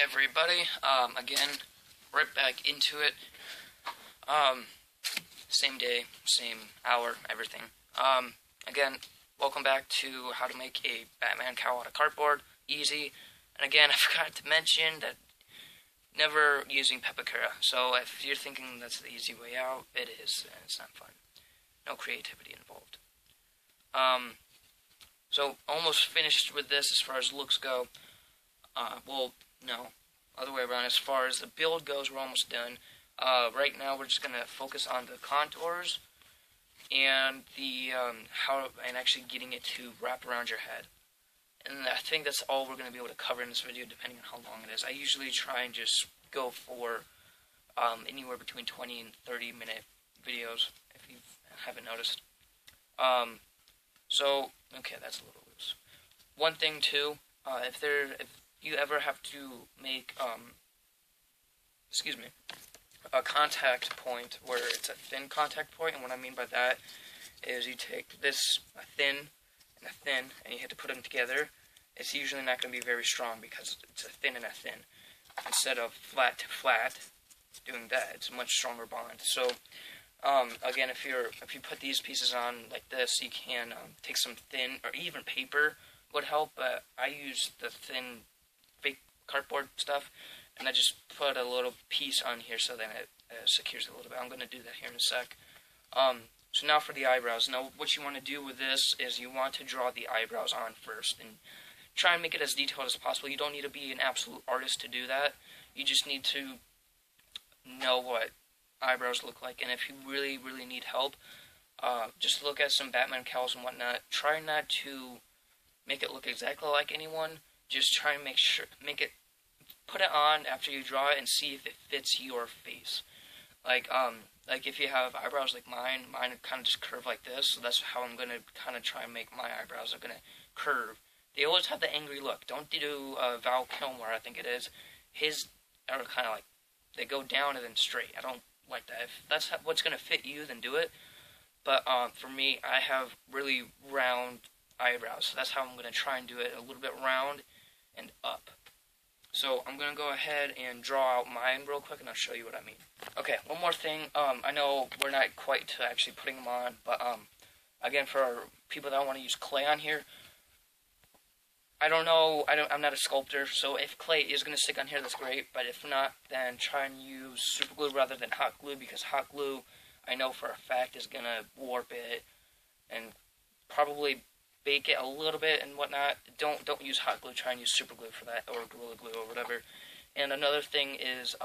everybody, again, right back into it, same day, same hour, everything. Again, welcome back to how to make a Batman cowl out of cardboard, easy, and again, I forgot to mention that never using pt.2, so if you're thinking that's the easy way out, it is, and it's not fun. No creativity involved. So, almost finished with this as far as looks go. Well, no, other way around. As far as the build goes, we're almost done. Right now, we're just gonna focus on the contours and the and actually getting it to wrap around your head. And I think that's all we're gonna be able to cover in this video, depending on how long it is. I usually try and just go for anywhere between 20 and 30-minute videos, if you haven't noticed. So okay, that's a little loose. One thing too, if you ever have to make a contact point where it's a thin contact point, and what I mean by that is you take this a thin and you have to put them together. It's usually not going to be very strong because it's a thin and a thin. Instead of flat to flat, doing that, it's a much stronger bond. So again, if you put these pieces on like this, you can take some thin or even paper would help. But I use the thin fake cardboard stuff, and I just put a little piece on here so then it secures it a little bit. I'm going to do that here in a sec. So now for the eyebrows. Now what you want to do with this is you want to draw the eyebrows on first and try and make it as detailed as possible. You don't need to be an absolute artist to do that. You just need to know what eyebrows look like, and if you really, really need help, just look at some Batman cowls and whatnot. Try not to make it look exactly like anyone. Just try and put it on after you draw it and see if it fits your face. Like if you have eyebrows like mine kind of just curve like this, so that's how I'm going to kind of try and make my eyebrows. I'm going to curve. They always have the angry look. Don't do Val Kilmer, I think it is. His are kind of like, they go down and then straight. I don't like that. If that's what's going to fit you, then do it. But for me, I have really round eyebrows, so that's how I'm going to try and do it, a little bit round and up. So I'm going to go ahead and draw out mine real quick, and I'll show you what I mean. Okay, one more thing. I know we're not quite to actually putting them on, but again, for people that want to use clay on here, I don't know, I'm not a sculptor, so if clay is going to stick on here, that's great, but if not, then try and use super glue rather than hot glue, because hot glue, I know for a fact, is going to warp it and probably bake it a little bit and whatnot. Don't use hot glue, try and use super glue for that, or Gorilla Glue, or whatever. And another thing is,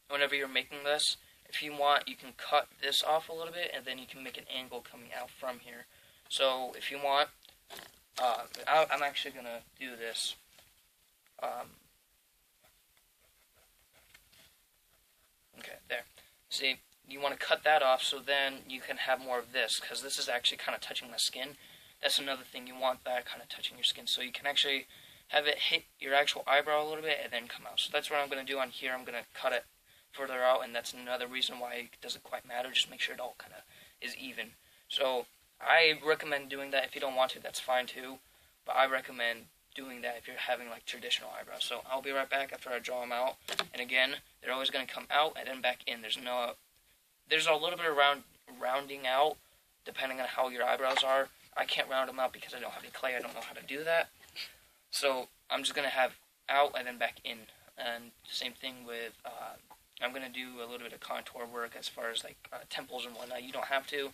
whenever you're making this, if you want, you can cut this off a little bit, and then you can make an angle coming out from here. So, if you want, I'm actually going to do this. Okay, there. See, you want to cut that off so then you can have more of this, because this is actually kind of touching my skin. That's another thing, you want that kind of touching your skin, so you can actually have it hit your actual eyebrow a little bit and then come out. So that's what I'm going to do on here. I'm going to cut it further out, and that's another reason why it doesn't quite matter. Just make sure it all kind of is even. So I recommend doing that. If you don't want to, that's fine too. But I recommend doing that if you're having like traditional eyebrows. So I'll be right back after I draw them out. And again, they're always going to come out and then back in. There's a little bit of rounding out depending on how your eyebrows are. I can't round them out because I don't have any clay. I don't know how to do that. So I'm just going to have out and then back in. And same thing with, I'm going to do a little bit of contour work as far as like temples and whatnot. You don't have to.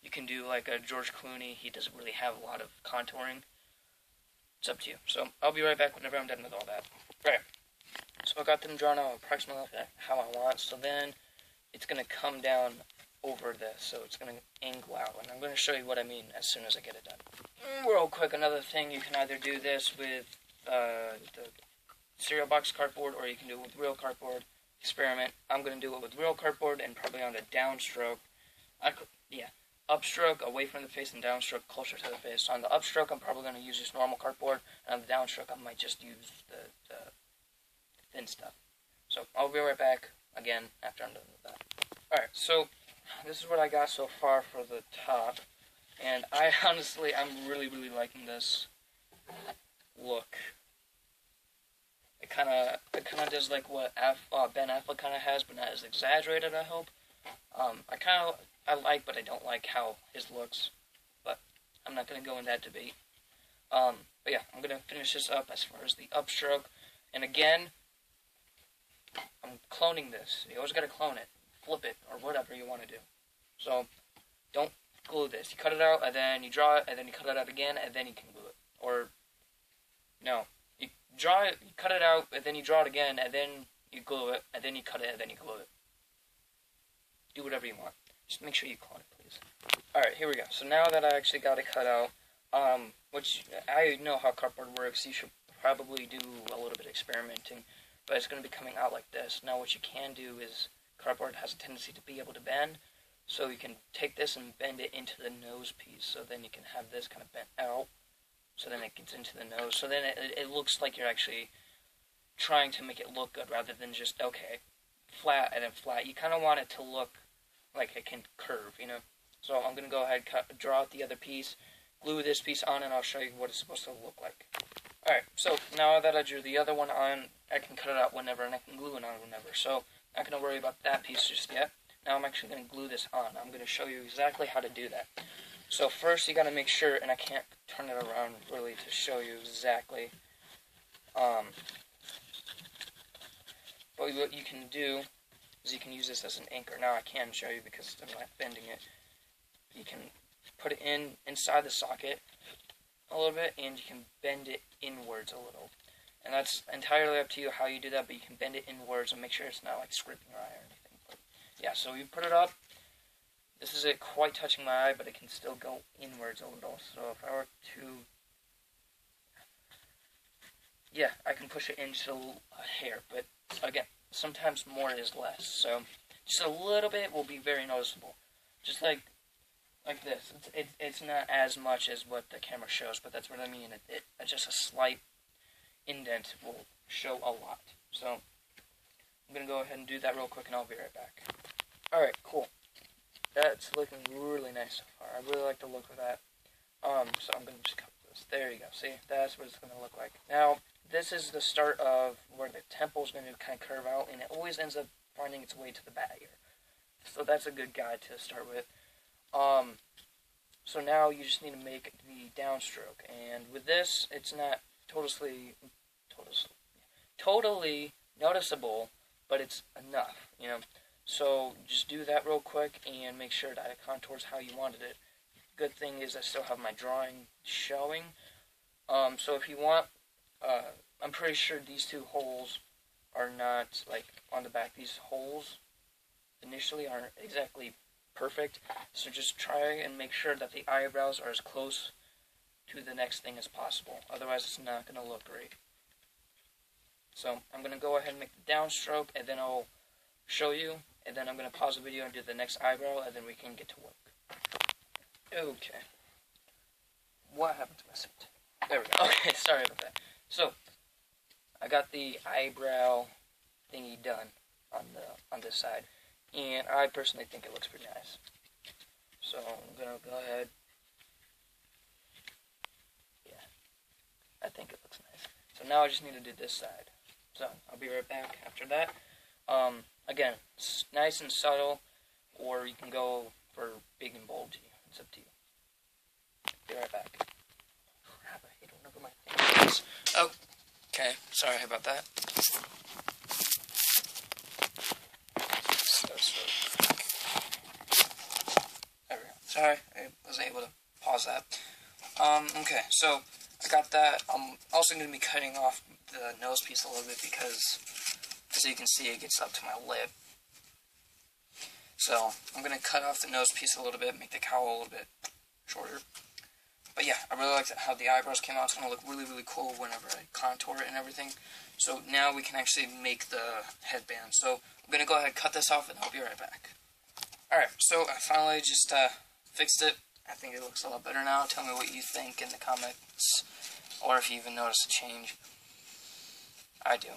You can do like a George Clooney. He doesn't really have a lot of contouring. It's up to you. So I'll be right back whenever I'm done with all that. Right. So I got them drawn out approximately how I want. So then it's going to come down over this. So it's going to angle out. And I'm going to show you what I mean as soon as I get it done. Real quick, another thing, you can either do this with the cereal box cardboard, or you can do it with real cardboard. Experiment. I'm going to do it with real cardboard and probably on the downstroke. Upstroke away from the face and downstroke closer to the face. So on the upstroke, I'm probably going to use just normal cardboard, and on the downstroke, I might just use the thin stuff. So I'll be right back again after I'm done with that. Alright, so this is what I got so far for the top, and I'm really, really liking this look. It kind of does like what Ben Affleck kind of has, but not as exaggerated, I hope. I like, but I don't like how his looks. But I'm not going to go in that debate. But yeah, I'm going to finish this up as far as the upstroke. And again, I'm cloning this. You always got to clone it, flip it, or whatever you want to do. So don't glue this. You cut it out, and then you draw it, and then you cut it out again, and then you can glue it. Or, no. You draw it, you cut it out, and then you draw it again, and then you glue it, and then you cut it, and then you glue it. Do whatever you want. Just make sure you clone it, please. Alright, here we go. So now that I actually got it cut out, which I know how cardboard works, you should probably do a little bit of experimenting, but it's going to be coming out like this. Now what you can do is, cardboard has a tendency to be able to bend, so you can take this and bend it into the nose piece, so then you can have this kind of bent out, so then it gets into the nose, so then it looks like you're actually trying to make it look good, rather than just, okay, flat and then flat. You kind of want it to look like it can curve, you know? So I'm going to go ahead and draw out the other piece, glue this piece on, and I'll show you what it's supposed to look like. Alright, so now that I drew the other one on, I can cut it out whenever, and I can glue it on whenever, so not going to worry about that piece just yet. Now I'm actually going to glue this on. I'm going to show you exactly how to do that. So first you got to make sure, and I can't turn it around really to show you exactly, but what you can do is you can use this as an anchor. Now I can show you because I'm not bending it. You can put it inside the socket a little bit, and you can bend it inwards a little. And that's entirely up to you how you do that, but you can bend it inwards and make sure it's not like scraping your eye or anything. But yeah, so you put it up. This is it quite touching my eye, but it can still go inwards a little. So if I were to, yeah, I can push it into a hair, but again, sometimes more is less. So just a little bit will be very noticeable. Just like this. It's not as much as what the camera shows, but that's what I mean. Just a slight indent will show a lot. So I'm going to go ahead and do that real quick, and I'll be right back. Alright, cool. That's looking really nice so far. I really like the look of that. So I'm going to just cut this. There you go. See? That's what it's going to look like. Now, this is the start of where the temple is going to kind of curve out, and it always ends up finding its way to the back ear. So that's a good guide to start with. So now you just need to make the downstroke, and with this, it's not totally noticeable, but it's enough, you know. So just do that real quick and make sure that it contours how you wanted it. Good thing is I still have my drawing showing. So if you want, I'm pretty sure these two holes are not, like, on the back. These holes initially aren't exactly perfect, so just try and make sure that the eyebrows are as close to the next thing as possible. Otherwise, it's not going to look great. So I'm going to go ahead and make the downstroke, and then I'll show you, and then I'm going to pause the video and do the next eyebrow, and then we can get to work. Okay. What happened to my suit? There we go. Okay, sorry about that. So I got the eyebrow thingy done on this side, and I personally think it looks pretty nice. So I'm gonna go ahead. Yeah, I think it looks nice. So now I just need to do this side. So I'll be right back after that. Again, it's nice and subtle, or you can go for big and bold. It's up to you. Be right back. Crap, I hate whenever my thing is. Okay, sorry about that. There we go. Sorry, I wasn't able to pause that. Okay, so I got that. I'm also going to be cutting off the nose piece a little bit because, as you can see, it gets up to my lip. So I'm going to cut off the nose piece a little bit, make the cowl a little bit shorter. But yeah, I really like how the eyebrows came out. It's going to look really, really cool whenever I contour it and everything. So now we can actually make the headband. So I'm going to go ahead and cut this off, and I'll be right back. Alright, so I finally just fixed it. I think it looks a lot better now. Tell me what you think in the comments, or if you even notice a change. I do.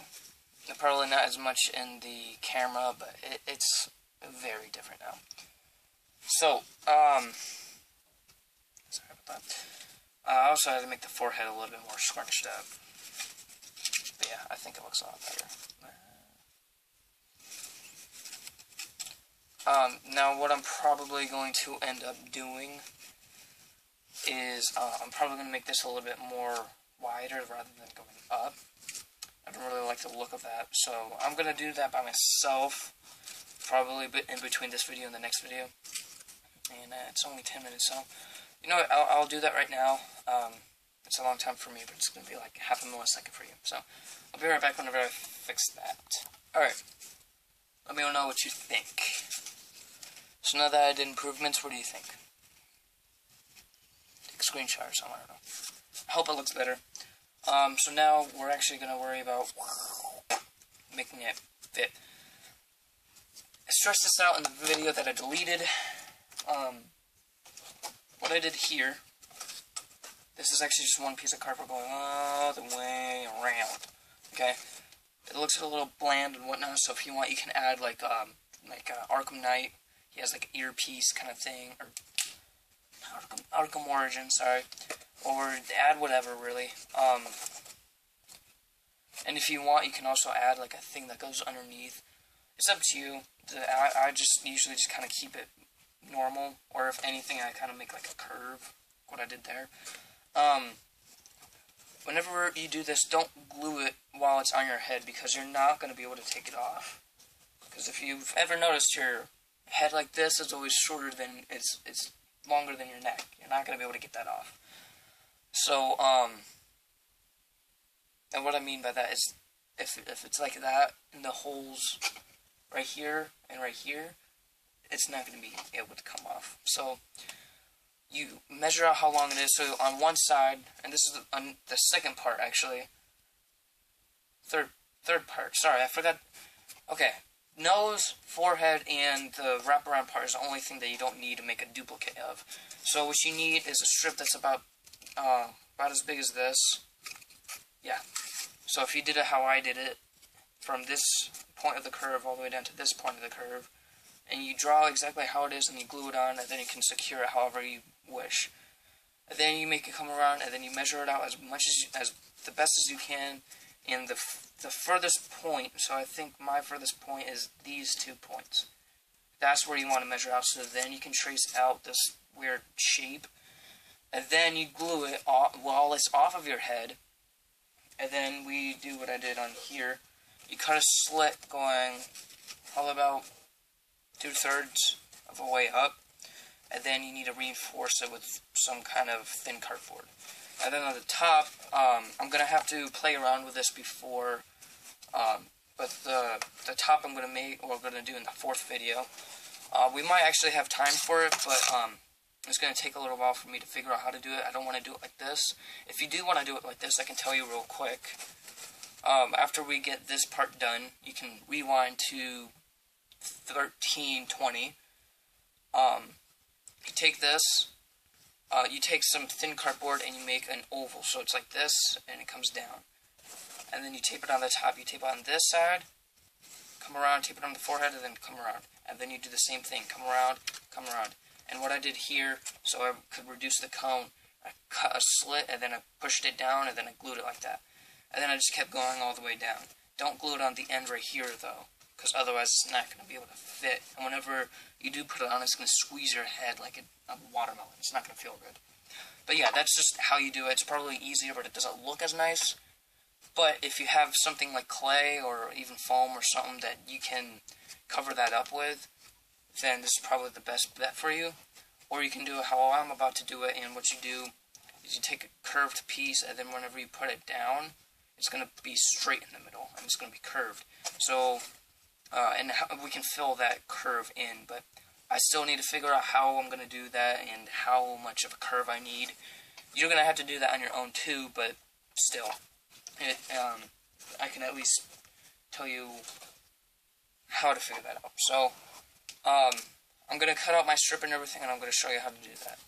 Probably not as much in the camera, but it's very different now. So, sorry about that. I also had to make the forehead a little bit more scrunched up. But yeah, I think it looks a lot better. Now what I'm probably going to end up doing is, I'm probably going to make this a little bit more wider rather than going up. I don't really like the look of that, so I'm going to do that by myself, probably in between this video and the next video. And it's only 10 minutes, so, you know what, I'll do that right now. It's a long time for me, but it's going to be like half a millisecond for you. So, I'll be right back whenever I fix that. Alright, let me know what you think. So now that I did improvements, what do you think? Take a screenshot or something, I don't know. I hope it looks better. So now we're actually going to worry about making it fit. I stressed this out in the video that I deleted. What I did here, this is actually just one piece of cardboard going all the way around. Okay? It looks a little bland and whatnot, so if you want, you can add like Arkham Knight. He has like an earpiece kind of thing, or Arkham Origin, sorry. Or add whatever, really. And if you want, you can also add like a thing that goes underneath. It's up to you. I just usually just kind of keep it normal, or if anything, I kind of make like a curve, what I did there. Whenever you do this, don't glue it while it's on your head, because you're not going to be able to take it off. Because if you've ever noticed your head like this is always shorter than, it's longer than your neck. You're not going to be able to get that off. So, and what I mean by that is, if it's like that, and the holes right here and right here, it's not going to be able to come off. So, you measure out how long it is. So, on one side, and this is the second part, actually. Third part. Sorry, I forgot. Okay. Nose, forehead, and the wraparound part is the only thing that you don't need to make a duplicate of. So, what you need is a strip that's about as big as this. Yeah. So if you did it how I did it, from this point of the curve all the way down to this point of the curve, and you draw exactly how it is, and you glue it on, and then you can secure it however you wish. And then you make it come around, and then you measure it out as much as the best as you can, and the furthest point, so I think my furthest point is these 2 points. That's where you want to measure out, so then you can trace out this weird shape. And then you glue it while it's off of your head. And then we do what I did on here. You cut a slit going probably about 2/3 of a way up. And then you need to reinforce it with some kind of thin cardboard. And then on the top, I'm going to have to play around with this before. But the top I'm going to make, or we're going to do in the 4th video. We might actually have time for it, but it's going to take a little while for me to figure out how to do it. I don't want to do it like this. If you do want to do it like this, I can tell you real quick. After we get this part done, you can rewind to 1320. You take this, you take some thin cardboard and you make an oval. So it's like this, and it comes down. And then you tape it on the top. You tape it on this side, come around, tape it on the forehead, and then come around. And then you do the same thing. Come around, come around. And what I did here, so I could reduce the cone, I cut a slit, and then I pushed it down, and then I glued it like that. And then I just kept going all the way down. Don't glue it on the end right here, though, because otherwise it's not going to be able to fit. And whenever you do put it on, it's going to squeeze your head like a watermelon. It's not going to feel good. But yeah, that's just how you do it. It's probably easier, but it doesn't look as nice. But if you have something like clay or even foam or something that you can cover that up with, then this is probably the best bet for you. Or you can do it how I'm about to do it, and what you do is you take a curved piece, and then whenever you put it down, it's going to be straight in the middle, and it's going to be curved. So, and we can fill that curve in, but I still need to figure out how I'm going to do that and how much of a curve I need. You're going to have to do that on your own too, but still, I can at least tell you how to figure that out. So, I'm going to cut out my strip and everything, and I'm going to show you how to do that.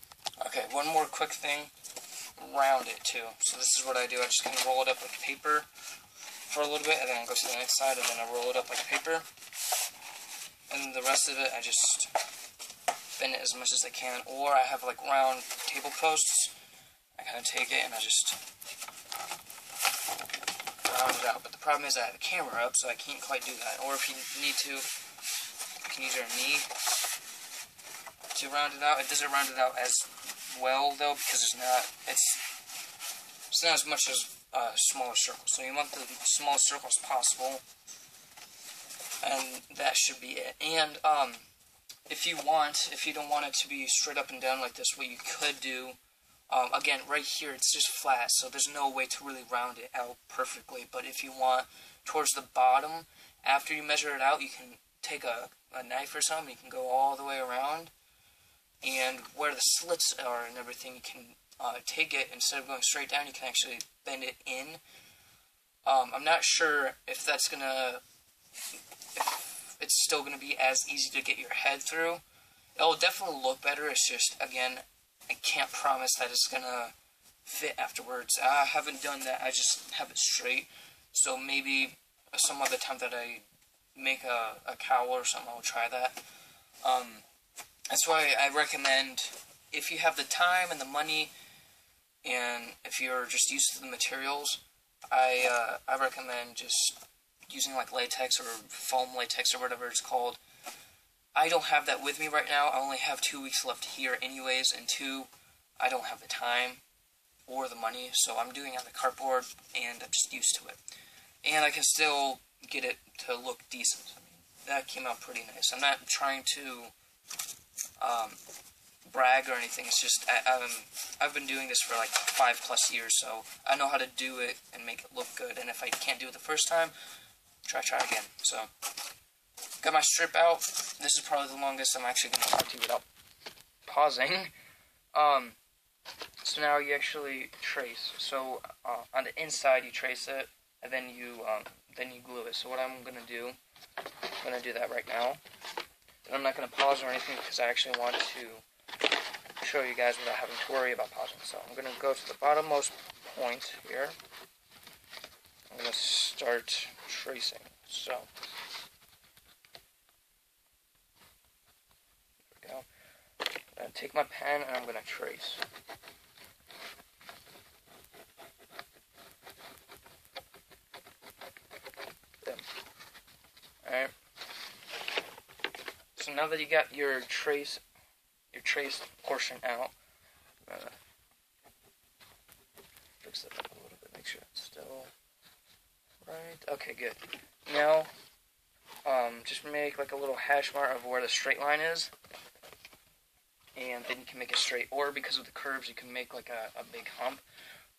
Okay, one more quick thing. Round it, too. So this is what I do. I just kind of roll it up like paper for a little bit, and then I go to the next side, and then I roll it up like paper. And then the rest of it, I just bend it as much as I can. Or I have, like, round table posts. I kind of take it, and I just round it out. But the problem is I have the camera up, so I can't quite do that. Or if you need to, you can use your knee to round it out. It doesn't round it out as well though, because it's not as much as a smaller circle. So you want the smallest circle as possible, and that should be it. And if you don't want it to be straight up and down like this, what you could do, again, right here it's just flat, so there's no way to really round it out perfectly. But if you want towards the bottom, after you measure it out, you can take a knife or something, you can go all the way around, and where the slits are and everything, you can take it, instead of going straight down, you can actually bend it in. I'm not sure if it's still gonna be as easy to get your head through. It'll definitely look better. It's just, again, I can't promise that it's gonna fit afterwards. I haven't done that. I just have it straight. So maybe some other time that I make a cowl or something, I'll try that. That's why I recommend, if you have the time and the money, and if you're just used to the materials, I recommend just using like latex or foam latex or whatever it's called. I don't have that with me right now. I only have 2 weeks left here anyways, and 2, I don't have the time or the money, so I'm doing it on the cardboard, and I'm just used to it. And I can still get it to look decent. I mean, that came out pretty nice. I'm not trying to brag or anything. It's just I've been doing this for like 5+ years, so I know how to do it and make it look good. And if I can't do it the first time, try again. So got my strip out. This is probably the longest I'm actually going to talk to you without pausing. So now you actually trace. So on the inside you trace it, and then you glue it. So what I'm going to do, I'm going to do that right now. And I'm not going to pause or anything because I actually want to show you guys without having to worry about pausing. So I'm going to go to the bottommost point here. I'm going to start tracing. So here we go. I'm going to take my pen and I'm going to trace. Alright. So now that you got your traced portion out, fix it up a little bit, make sure it's still right. Okay, good. Now, just make like a little hash mark of where the straight line is, and then you can make it straight. Or because of the curves, you can make like a big hump.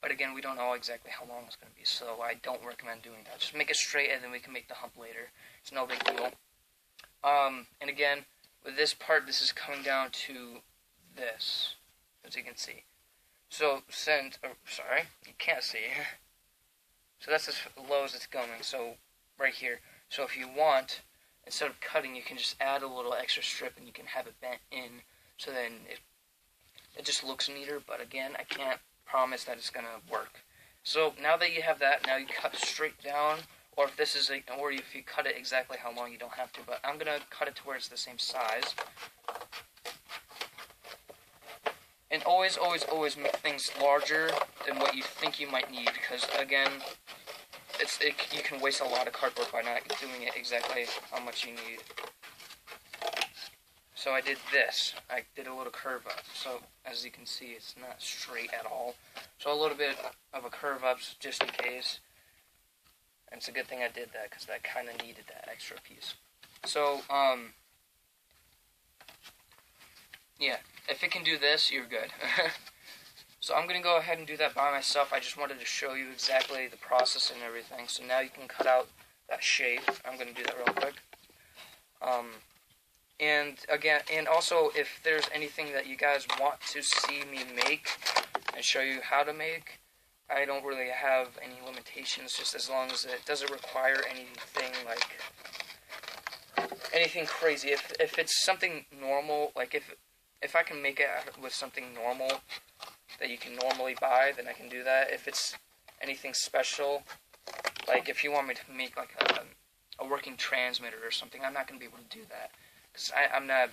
But again, we don't know exactly how long it's going to be, so I don't recommend doing that. Just make it straight, and then we can make the hump later. It's no big deal. And again, with this part, this is coming down to this, as you can see. So, sorry, you can't see. So that's as low as it's going, so right here. So if you want, instead of cutting, you can just add a little extra strip, and you can have it bent in, so then it just looks neater. But again, I can't promise that it's gonna work. So now that you have that, now you cut straight down, or if you cut it exactly how long, you don't have to, but I'm gonna cut it to where it's the same size. And always make things larger than what you think you might need, because again, you can waste a lot of cardboard by not doing it exactly how much you need. So I did this. I did a little curve up. So as you can see, it's not straight at all. So a little bit of a curve up just in case. And it's a good thing I did that, because that kind of needed that extra piece. So, yeah, if it can do this, you're good. So I'm going to go ahead and do that by myself. I just wanted to show you exactly the process and everything. So now you can cut out that shape. I'm going to do that real quick. And again, and also, if there's anything that you guys want to see me make and show you how to make, I don't really have any limitations, just as long as it doesn't require anything anything crazy. If it's something normal, like if I can make it with something normal that you can normally buy, then I can do that. If it's anything special, like if you want me to make like a working transmitter or something, I'm not going to be able to do that. Because I'm not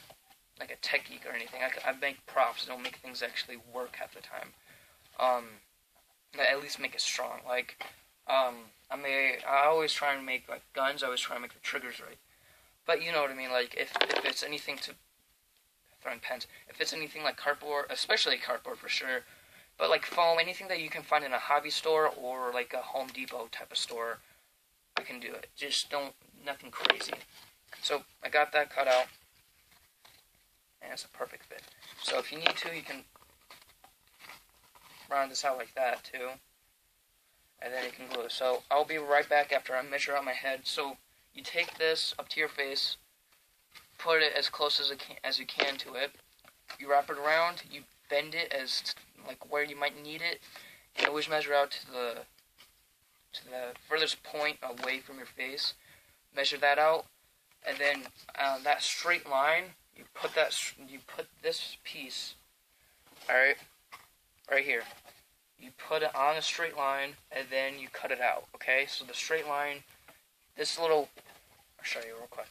like a tech geek or anything. I make props. I don't make things actually work half the time. At least make it strong. Like, I always try and make, like, guns, I always try and make the triggers right. But you know what I mean, like, if it's anything to, throwing pens, if it's anything like cardboard, especially cardboard for sure, but like foam, anything that you can find in a hobby store or like a Home Depot type of store, I can do it. Just nothing crazy. So I got that cut out, and it's a perfect fit. So if you need to, you can round this out like that too, and then you can glue it. So I'll be right back after I measure out my head. So you take this up to your face, put it as close as you can to it. You wrap it around. You bend it as like where you might need it, and always measure out to the furthest point away from your face. Measure that out, and then that straight line, you put this piece, all right here. You put it on a straight line, and then you cut it out. Okay, so the straight line, I'll show you real quick.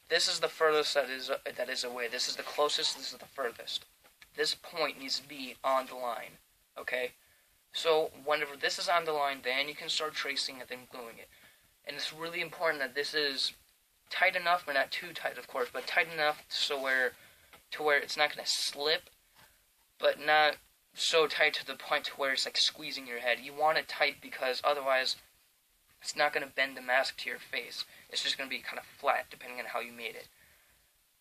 This is the furthest that is away. This is the closest. This is the furthest. This point needs to be on the line. Okay, so whenever this is on the line, then you can start tracing and then gluing it. And it's really important that this is tight enough, but not too tight, of course, but tight enough to where it's not going to slip, but not so tight to the point to where it's like squeezing your head. You want it tight because otherwise it's not going to bend the mask to your face. It's just going to be kind of flat depending on how you made it.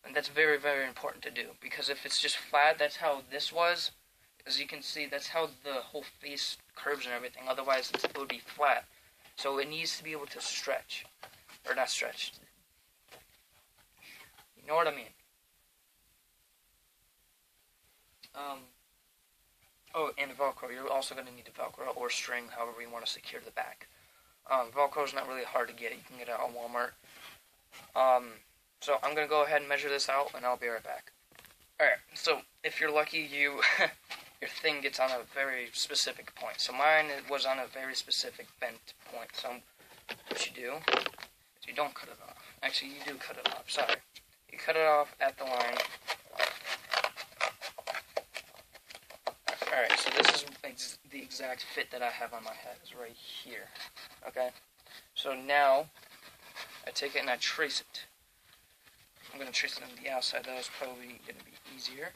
And that's very, very important to do, because if it's just flat, that's how this was. As you can see, that's how the whole face curves and everything. Otherwise, it would be flat. So it needs to be able to stretch. Or not stretch. You know what I mean? Oh, and Velcro. You're also going to need a Velcro or string, however you want to secure the back. Velcro is not really hard to get. You can get it at Walmart. So I'm going to go ahead and measure this out, and I'll be right back. Alright, so if you're lucky, your thing gets on a very specific point. So mine was on a very specific bent point. So what you do is you don't cut it off. Actually, you do cut it off. Sorry. You cut it off at the line. Alright, so this is the exact fit that I have on my head. It's right here. Okay? So now, I take it and I trace it. I'm going to trace it on the outside. That was probably going to be easier.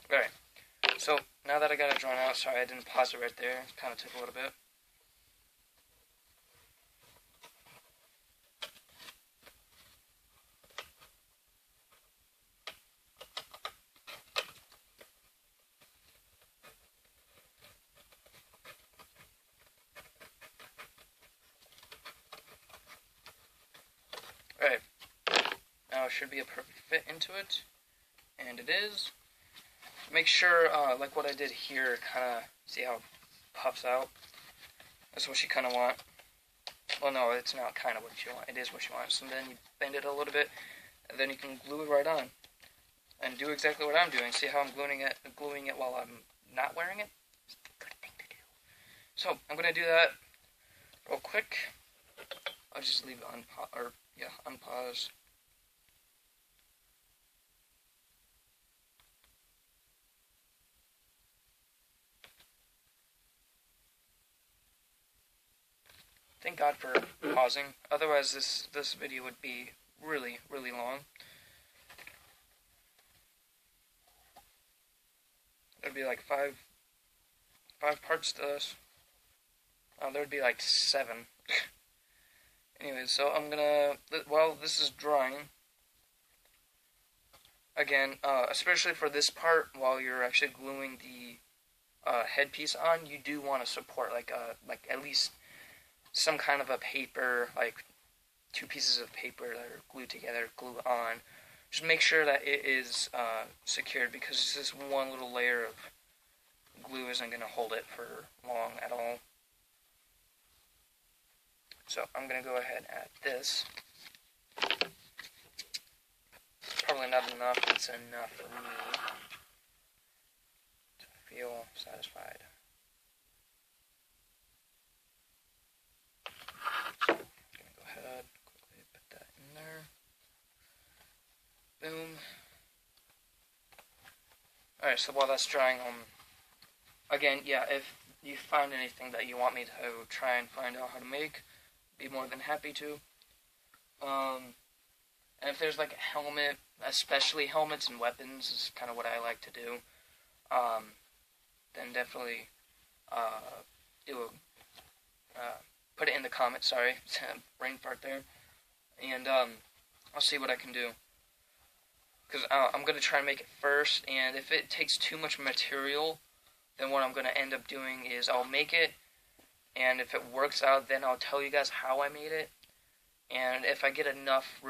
Alright, so now that I got it drawn out, sorry I didn't pause it right there, it kind of took a little bit. Alright, now it should be a perfect fit into it, and it is. Make sure, like what I did here, kind of see how it puffs out. That's what you kind of want. Well, no, it's not kind of what you want. It is what you want. So then you bend it a little bit, and then you can glue it right on. And do exactly what I'm doing. See how I'm gluing it while I'm not wearing it? It's a good thing to do. So I'm going to do that real quick. I'll just leave it unpause. Thank God for pausing. Otherwise, this video would be really, really long. There'd be like five parts to this. There'd be like 7. Anyways, so I'm gonna, while this is drying, again, especially for this part, while you're actually gluing the headpiece on, you do want to support like at least some kind of a paper, like 2 pieces of paper that are glued together, glue on. Just make sure that it is secured, because this one little layer of glue isn't going to hold it for long at all. So I'm going to go ahead and add this. Probably not enough. It's enough for me to feel satisfied. I'm going to go ahead, quickly put that in there. Boom. Alright, so while that's drying, again, yeah, if you find anything that you want me to try and find out how to make, be more than happy to. And if there's like a helmet, especially helmets and weapons is kind of what I like to do, then definitely put it in the comments. Sorry, brain fart there. And I'll see what I can do, because I'm going to try and make it first, and if it takes too much material, then what I'm going to end up doing is I'll make it, and if it works out, then I'll tell you guys how I made it. And if I get enough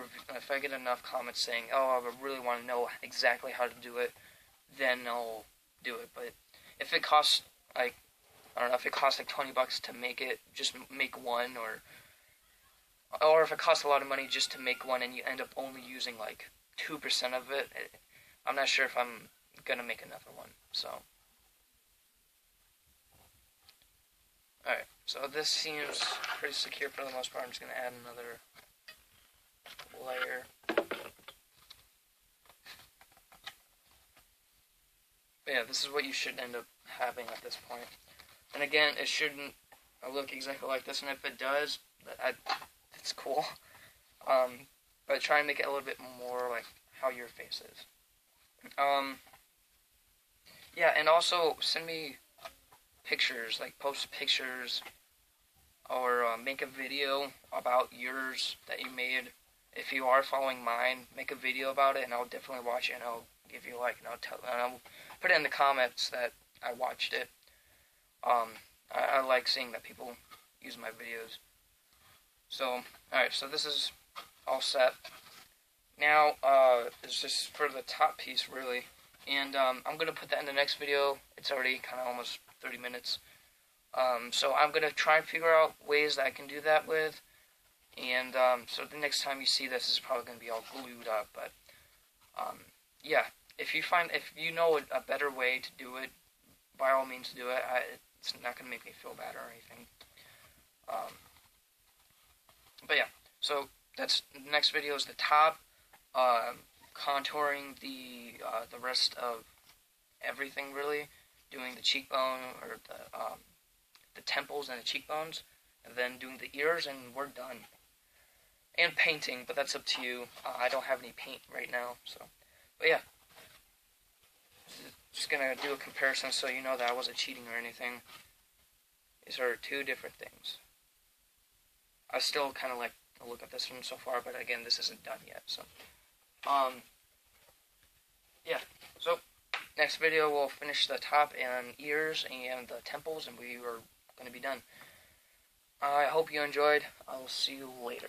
comments saying, "Oh, I really want to know exactly how to do it," then I'll do it. But if it costs like, I don't know, if it costs like $20 to make it, just make one, or if it costs a lot of money just to make one and you end up only using like 2% of it, I'm not sure if I'm gonna make another one. So, alright, so this seems pretty secure for the most part. I'm just gonna add another layer. But yeah, this is what you should end up having at this point. And again, it shouldn't look exactly like this, and if it does, it's cool. But try and make it a little bit more like how your face is. Yeah, and also send me pictures, like post pictures, or make a video about yours that you made. If you are following mine, make a video about it, and I'll definitely watch it, and I'll give you a like, and I'll put it in the comments that I watched it. I like seeing that people use my videos. So, alright, so this is all set. Now, it's just for the top piece, really. And, I'm going to put that in the next video. It's already kind of almost 30 minutes. So I'm going to try and figure out ways that I can do that with. And, so the next time you see this, it's probably going to be all glued up. But, yeah, if you know a better way to do it, by all means do it. It's not going to make me feel bad or anything. But yeah, so that's the next video is the top, contouring the rest of everything, really, doing the cheekbone, or the temples and the cheekbones, and then doing the ears, and we're done. And painting, but that's up to you. I don't have any paint right now, so, but yeah. Just gonna do a comparison so you know that I wasn't cheating or anything. These are 2 different things. I still kind of like the look of this one so far, but again, this isn't done yet, so. Yeah, so, next video we'll finish the top and ears and the temples, and we are gonna be done. I hope you enjoyed. I will see you later.